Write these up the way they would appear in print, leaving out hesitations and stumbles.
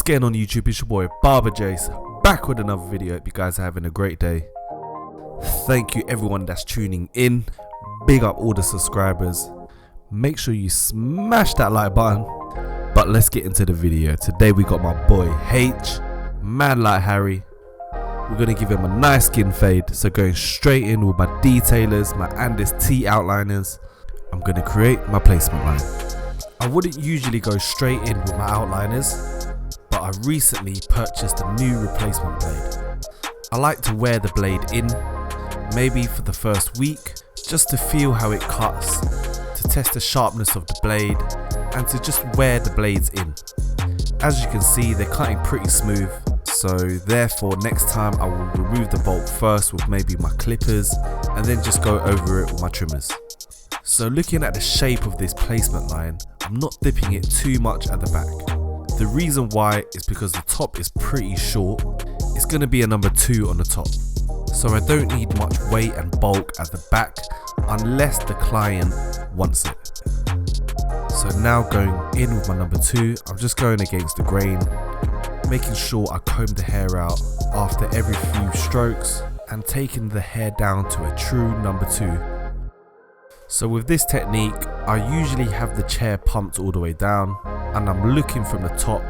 getting on YouTube? It's your boy Barber Jase, back with another video. Hope you guys are having a great day. Thank you everyone that's tuning in. Big up all the subscribers. Make sure you smash that like button. But let's get into the video. Today we got my boy H, man like Harry. We're gonna give him a nice skin fade. So going straight in with my detailers, my Andes T outliners, I'm gonna create my placement line. I wouldn't usually go straight in with my outliners, but I recently purchased a new replacement blade. I like to wear the blade in, maybe for the first week, just to feel how it cuts, to test the sharpness of the blade, and to just wear the blades in. As you can see, they're cutting pretty smooth, so therefore next time I will remove the bolt first with maybe my clippers, and then just go over it with my trimmers. So looking at the shape of this placement line, I'm not dipping it too much at the back. The reason why is because the top is pretty short. It's going to be a number 2 on the top. So I don't need much weight and bulk at the back unless the client wants it. So now going in with my number 2, I'm just going against the grain, making sure I comb the hair out after every few strokes and taking the hair down to a true number 2. So with this technique, I usually have the chair pumped all the way down and I'm looking from the top.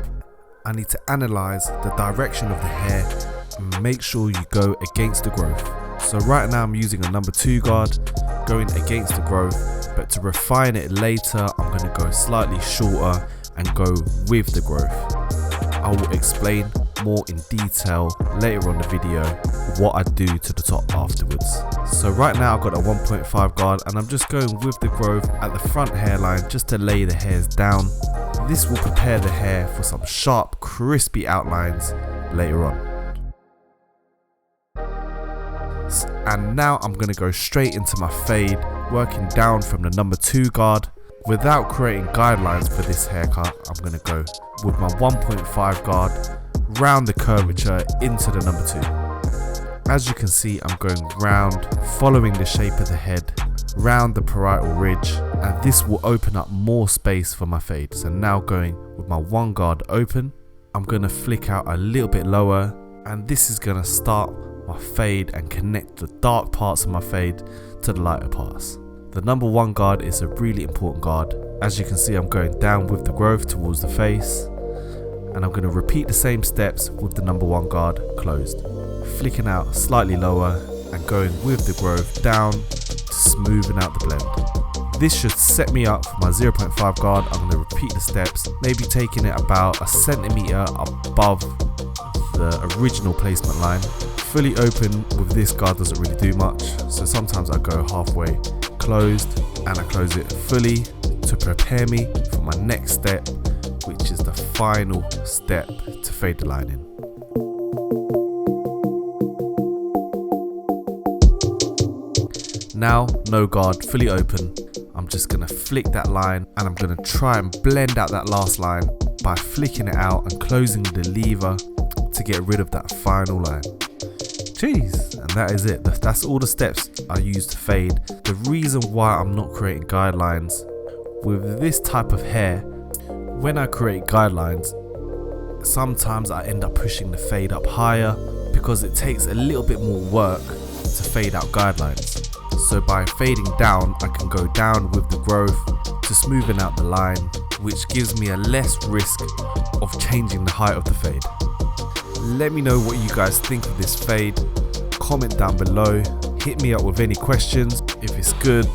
I need to analyze the direction of the hair and make sure you go against the growth. So right now I'm using a number 2 guard, going against the growth, but to refine it later, I'm going to go slightly shorter and go with the growth. I will explain more in detail later on the video what I do to the top afterwards. So right now I've got a 1.5 guard and I'm just going with the growth at the front hairline just to lay the hairs down. This will prepare the hair for some sharp, crispy outlines later on. And now I'm going to go straight into my fade, working down from the number 2 guard. Without creating guidelines for this haircut, I'm going to go with my 1.5 guard, round the curvature into the number 2. As you can see, I'm going round, following the shape of the head, round the parietal ridge, and this will open up more space for my fade. So now going with my 1 guard open, I'm going to flick out a little bit lower, and this is going to start my fade and connect the dark parts of my fade to the lighter parts. The number 1 guard is a really important guard. As you can see, I'm going down with the growth towards the face, and I'm going to repeat the same steps with the number 1 guard closed, flicking out slightly lower and going with the growth down to smoothen out the blend. This should set me up for my 0.5 guard. I'm going to repeat the steps, maybe taking it about a centimeter above the original placement line. Fully open with this guard doesn't really do much, so sometimes I go halfway closed and I close it fully to prepare me for my next step, which is the final step to fade the line in. Now, no guard, fully open. I'm just going to flick that line and I'm going to try and blend out that last line by flicking it out and closing the lever to get rid of that final line. Jeez, and that is it. That's all the steps I use to fade. The reason why I'm not creating guidelines with this type of hair, when I create guidelines, sometimes I end up pushing the fade up higher because it takes a little bit more work to fade out guidelines. So by fading down, I can go down with the growth to smoothen out the line, which gives me a less risk of changing the height of the fade. Let me know what you guys think of this fade. Comment down below. Hit me up with any questions. If it's good,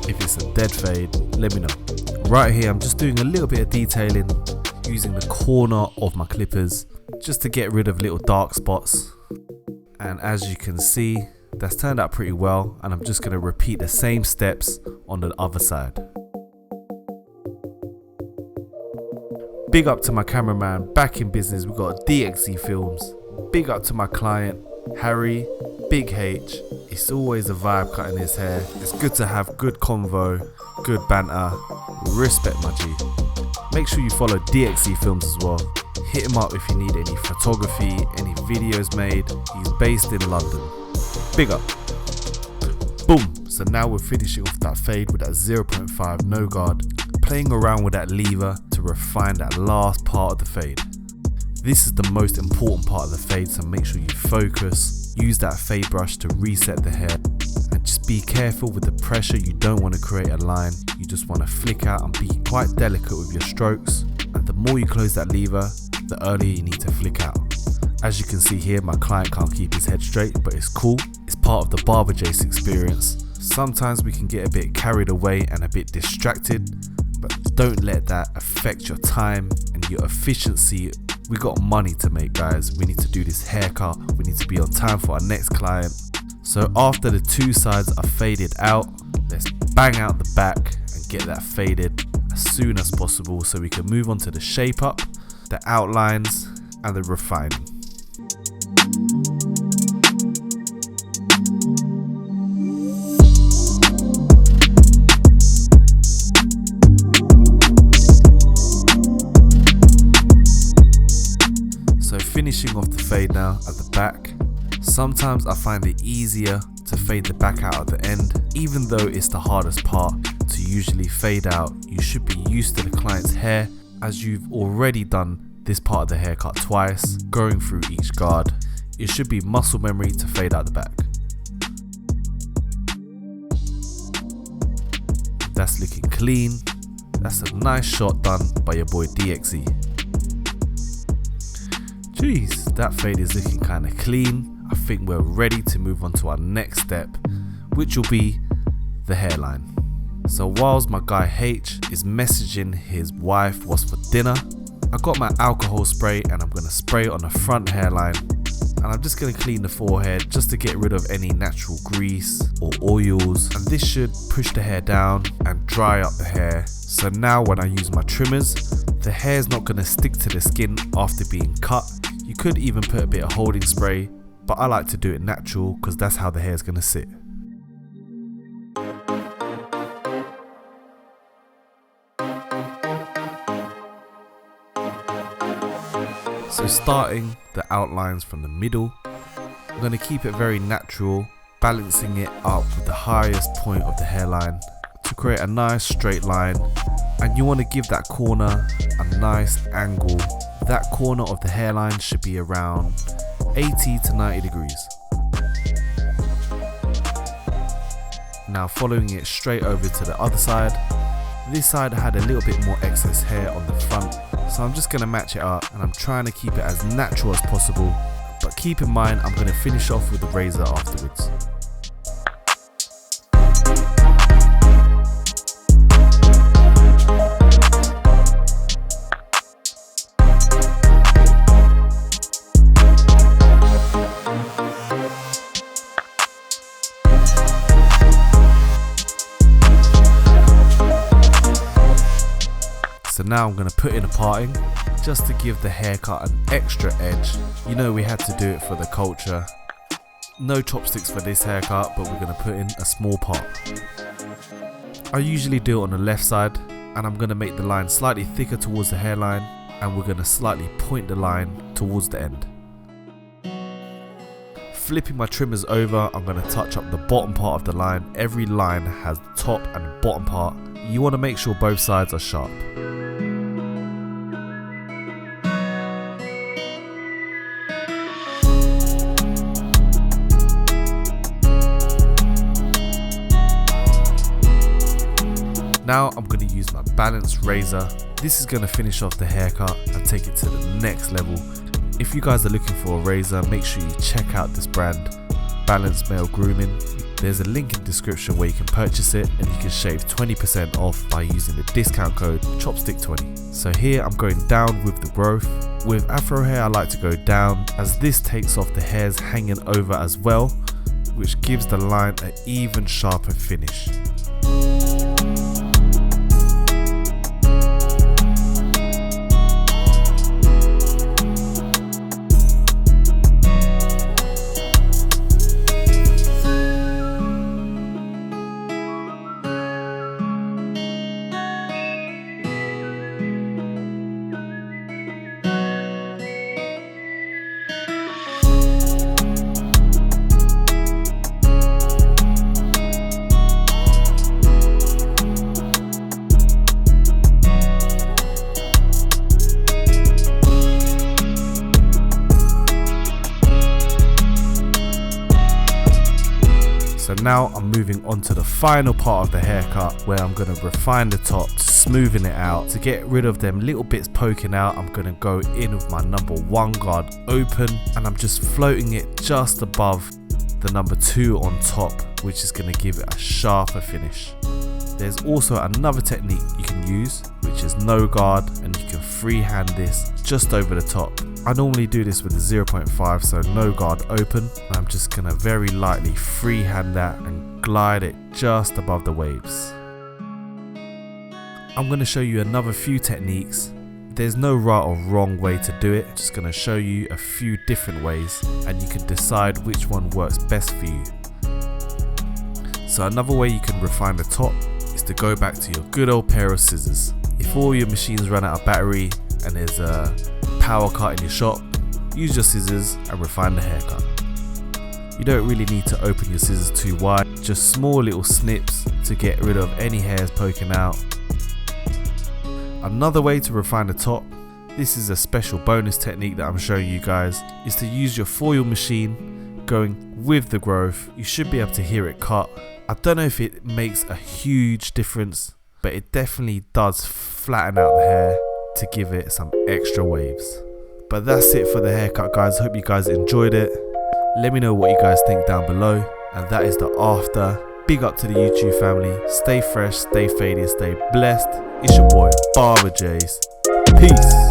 if it's a dead fade, let me know. Right here, I'm just doing a little bit of detailing using the corner of my clippers just to get rid of little dark spots. And as you can see, that's turned out pretty well, and I'm just going to repeat the same steps on the other side. Big up to my cameraman, back in business. We got DXZ Films. Big up to my client, Harry, Big H. It's always a vibe cutting his hair. It's good to have good convo, good banter. Respect my G. Make sure you follow DXZ Films as well. Hit him up if you need any photography, any videos made. He's based in London. Big up. Boom. So now we're finishing off that fade with that 0.5 no guard, playing around with that lever to refine that last part of the fade. This is the most important part of the fade, so make sure you focus, use that fade brush to reset the hair, and just be careful with the pressure. You don't want to create a line, you just want to flick out and be quite delicate with your strokes, and the more you close that lever, the earlier you need to flick out. As you can see here, my client can't keep his head straight, but it's cool, it's part of the Barber Jase experience. Sometimes we can get a bit carried away and a bit distracted, but don't let that affect your time and your efficiency. We got money to make, guys. We need to do this haircut, we need to be on time for our next client. So after the two sides are faded out, let's bang out the back and get that faded as soon as possible so we can move on to the shape up, the outlines and the refining. So finishing off the fade now at the back. Sometimes I find it easier to fade the back out at the end, even though it's the hardest part to usually fade out. You should be used to the client's hair, as you've already done this part of the haircut twice, going through each guard. It should be muscle memory to fade out the back. That's looking clean. That's a nice shot done by your boy DXE. Jeez, that fade is looking kind of clean. I think we're ready to move on to our next step, which will be the hairline. So whilst my guy H is messaging his wife what's for dinner, I got my alcohol spray and I'm going to spray it on the front hairline, and I'm just going to clean the forehead just to get rid of any natural grease or oils, and this should push the hair down and dry up the hair. So now when I use my trimmers, the hair is not going to stick to the skin after being cut. You could even put a bit of holding spray, but I like to do it natural because that's how the hair is going to sit. So starting the outlines from the middle, I'm going to keep it very natural, balancing it up with the highest point of the hairline to create a nice straight line, and you want to give that corner a nice angle. That corner of the hairline should be around 80 to 90 degrees. Now following it straight over to the other side. This side had a little bit more excess hair on the front, so I'm just going to match it up, and I'm trying to keep it as natural as possible, but keep in mind I'm going to finish off with the razor afterwards. So now I'm going to put in a parting just to give the haircut an extra edge. You know, we had to do it for the culture. No chopsticks for this haircut, but we're going to put in a small part. I usually do it on the left side, and I'm going to make the line slightly thicker towards the hairline, and we're going to slightly point the line towards the end. Flipping my trimmers over, I'm going to touch up the bottom part of the line. Every line has the top and bottom part. You want to make sure both sides are sharp. Now I'm going to use my balanced razor. This is going to finish off the haircut and take it to the next level. If you guys are looking for a razor, make sure you check out this brand, Balanced Male Grooming. There's a link in the description where you can purchase it, and you can shave 20% off by using the discount code CHOPSTICK20. So here I'm going down with the growth. With afro hair I like to go down, as this takes off the hairs hanging over as well, which gives the line an even sharper finish. So now I'm moving on to the final part of the haircut, where I'm going to refine the top, smoothing it out. To get rid of them little bits poking out, I'm going to go in with my number 1 guard open, and I'm just floating it just above the number 2 on top, which is going to give it a sharper finish. There's also another technique you can use, which is no guard, and you can freehand this just over the top. I normally do this with a 0.5, so no guard open, and I'm just going to very lightly freehand that and glide it just above the waves. I'm going to show you another few techniques. There's no right or wrong way to do it, just going to show you a few different ways, and you can decide which one works best for you. So another way you can refine the top is to go back to your good old pair of scissors. If all your machines run out of battery and there's a power cut in your shop, use your scissors and refine the haircut. You don't really need to open your scissors too wide, just small little snips to get rid of any hairs poking out. Another way to refine the top, this is a special bonus technique that I'm showing you guys, is to use your foil machine going with the growth. You should be able to hear it cut. I don't know if it makes a huge difference, but it definitely does flatten out the hair to give it some extra waves. But that's it for the haircut, guys. Hope you guys enjoyed it. Let me know what you guys think down below. And that is the after. Big up to the YouTube family. Stay fresh, stay faded, stay blessed. It's your boy Barber Jase. Peace.